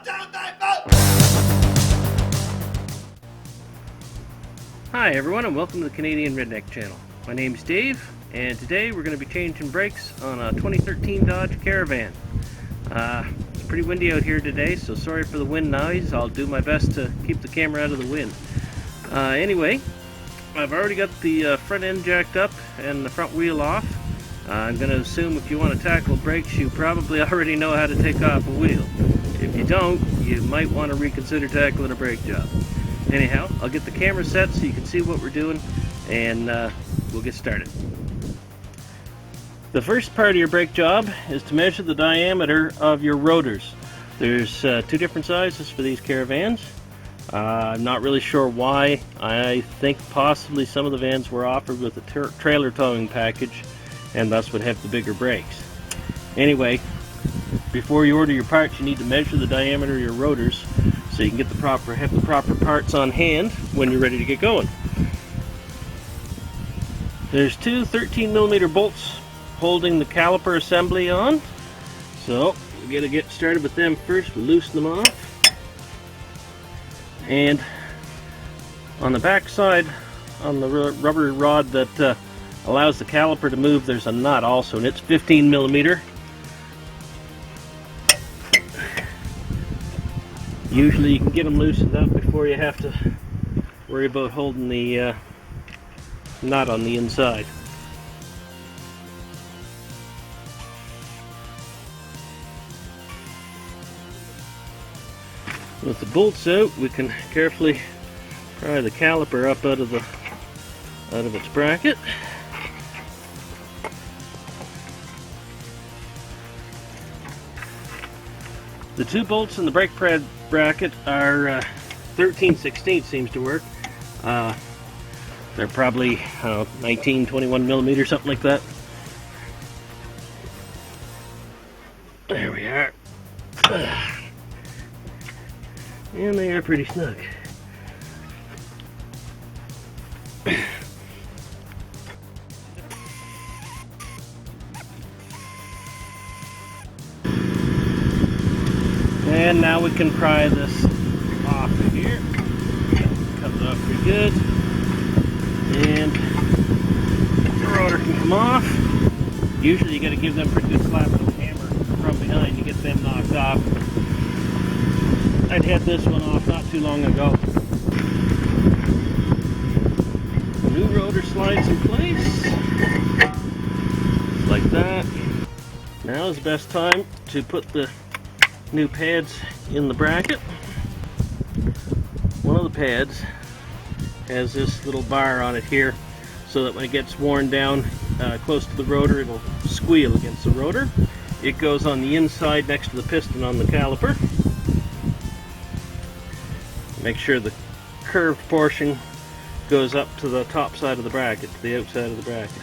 Hi everyone, and welcome to the Canadian Redneck Channel. My name's Dave, and today we're going to be changing brakes on a 2013 Dodge Caravan. It's pretty windy out here today, so sorry for the wind noise. I'll do my best to keep the camera out of the wind. Anyway, I've already got the front end jacked up and the front wheel off. I'm going to assume if you want to tackle brakes, you probably already know how to take off a wheel. If you don't, you might want to reconsider tackling a brake job. Anyhow, I'll get the camera set so you can see what we're doing, and we'll get started. The first part of your brake job is to measure the diameter of your rotors. There's two different sizes for these Caravans. I'm not really sure why. I think possibly some of the vans were offered with a trailer towing package and thus would have the bigger brakes. Anyway, before you order your parts, you need to measure the diameter of your rotors so you can get have the proper parts on hand when you're ready to get going. There's two 13mm bolts holding the caliper assembly on, so we're going to get started with them first. We'll loosen them off, and on the back side, on the rubber rod that allows the caliper to move, there's a nut also, and it's 15mm. Usually you can get them loosened up before you have to worry about holding the nut on the inside. With the bolts out, we can carefully pry the caliper up out of its bracket. The two bolts in the brake pad bracket are 13/16 seems to work. They're probably 19-21mm, something like that. There we are. And they are pretty snug. And now we can pry this off of here. Comes off pretty good. And the rotor can come off. Usually you got to give them a pretty good slap with a hammer from behind to get them knocked off. I'd had this one off not too long ago. The new rotor slides in place. Like that. Now is the best time to put the new pads in the bracket. One of the pads has this little bar on it here so that when it gets worn down close to the rotor, it'll squeal against the rotor. It goes on the inside next to the piston on the caliper. Make sure the curved portion goes up to the top side of the bracket, to the outside of the bracket.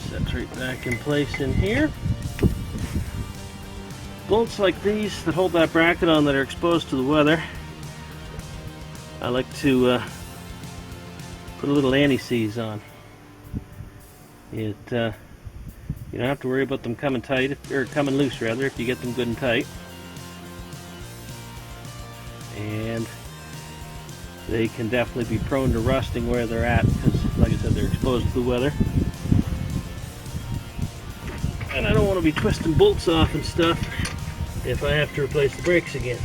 Sets right back in place in here. Bolts like these that hold that bracket on that are exposed to the weather, I like to put a little anti-seize on. You don't have to worry about them coming tight, or coming loose rather, if you get them good and tight. And they can definitely be prone to rusting where they're at because, like I said, they're exposed to the weather. And I don't want to be twisting bolts off and stuff if I have to replace the brakes again.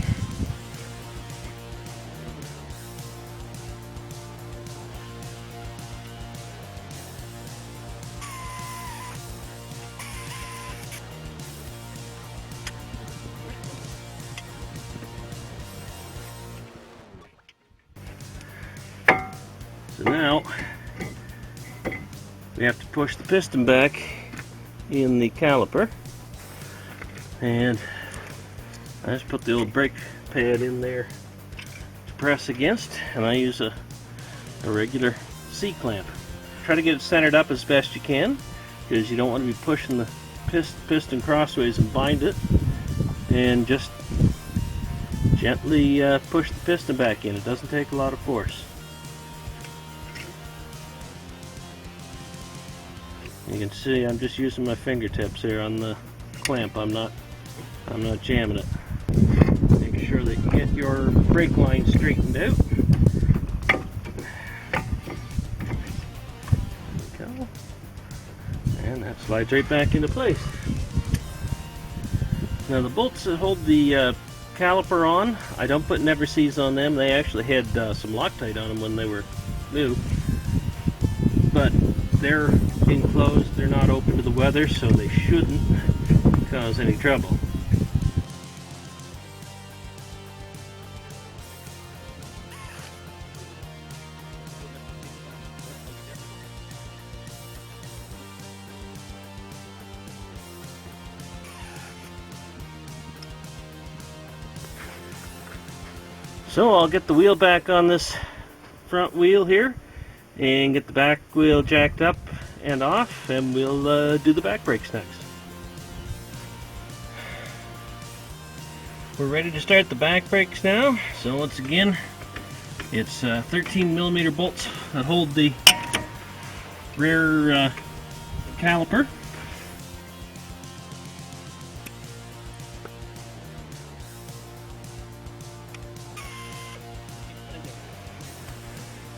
So now we have to push the piston back in the caliper, and I just put the old brake pad in there to press against, and I use a regular C-clamp. Try to get it centered up as best you can, because you don't want to be pushing the piston crossways and bind it, and just gently push the piston back in. It doesn't take a lot of force. You can see I'm just using my fingertips here on the clamp. I'm not jamming it. Make sure that you get your brake line straightened out. There we go. And that slides right back into place. Now the bolts that hold the caliper on, I don't put never sees on them. They actually had some Loctite on them when they were new, but they're enclosed, they're not open to the weather, so they shouldn't cause any trouble. So I'll get the wheel back on this front wheel here and get the back wheel jacked up and off, and we'll do the back brakes next. We're ready to start the back brakes now. So once again, it's 13mm bolts that hold the rear caliper.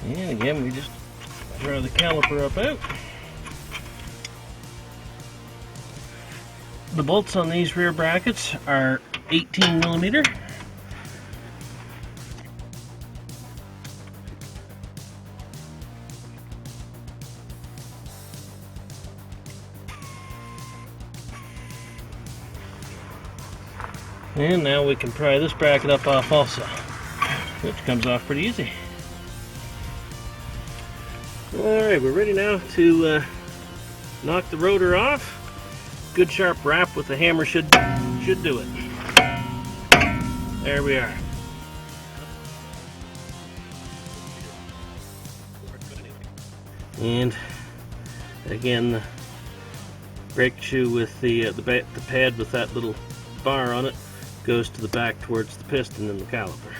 And again, we just draw the caliper up out. The bolts on these rear brackets are 18mm. And now we can pry this bracket up off also, which comes off pretty easy. Alright, we're ready now to knock the rotor off. Good sharp rap with the hammer should do it. There we are. And again, the brake shoe with the pad with that little bar on it goes to the back towards the piston and the caliper.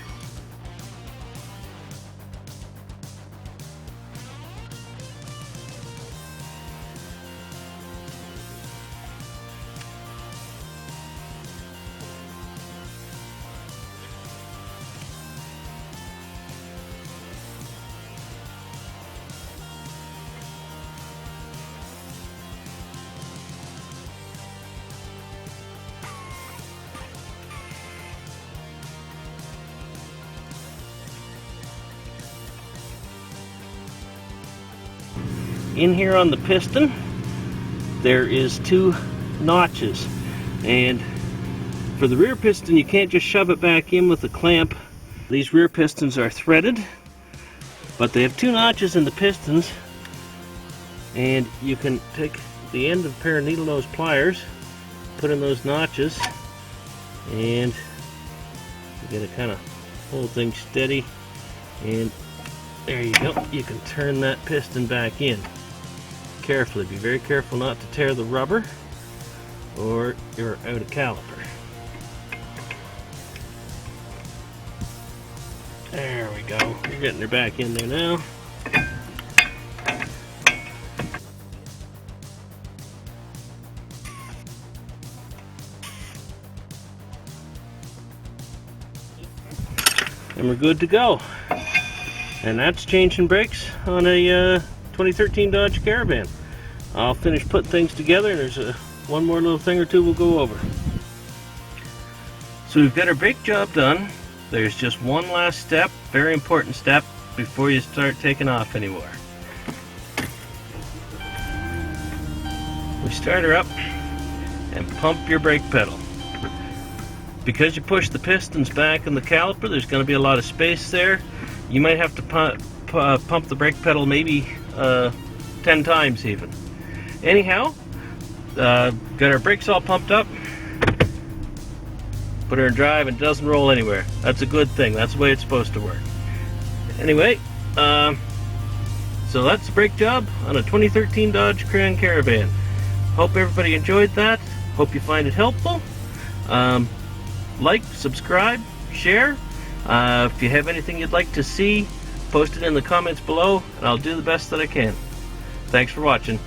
In here on the piston, there is 2 notches, and for the rear piston you can't just shove it back in with a clamp. These rear pistons are threaded, but they have 2 notches in the pistons, and you can take the end of a pair of needle nose pliers, put in those notches, and you get to kind of hold things steady, and there you go. You can turn that piston back in. Carefully, be very careful not to tear the rubber or you're out of caliper. There we go. You're getting her back in there now. And we're good to go. And that's changing brakes on a 2013 Dodge Caravan. I'll finish putting things together, and there's one more little thing or two we'll go over. So we've got our brake job done. There's just one last step, very important step, before you start taking off anymore. We start her up and pump your brake pedal. Because you push the pistons back in the caliper, there's going to be a lot of space there. You might have to pump the brake pedal maybe 10 times even. Anyhow, got our brakes all pumped up, put her in drive, and it doesn't roll anywhere. That's a good thing. That's the way it's supposed to work. Anyway, so that's the brake job on a 2013 Dodge Grand Caravan. Hope everybody enjoyed that. Hope you find it helpful. Like, subscribe, share. If you have anything you'd like to see, post it in the comments below, and I'll do the best that I can. Thanks for watching.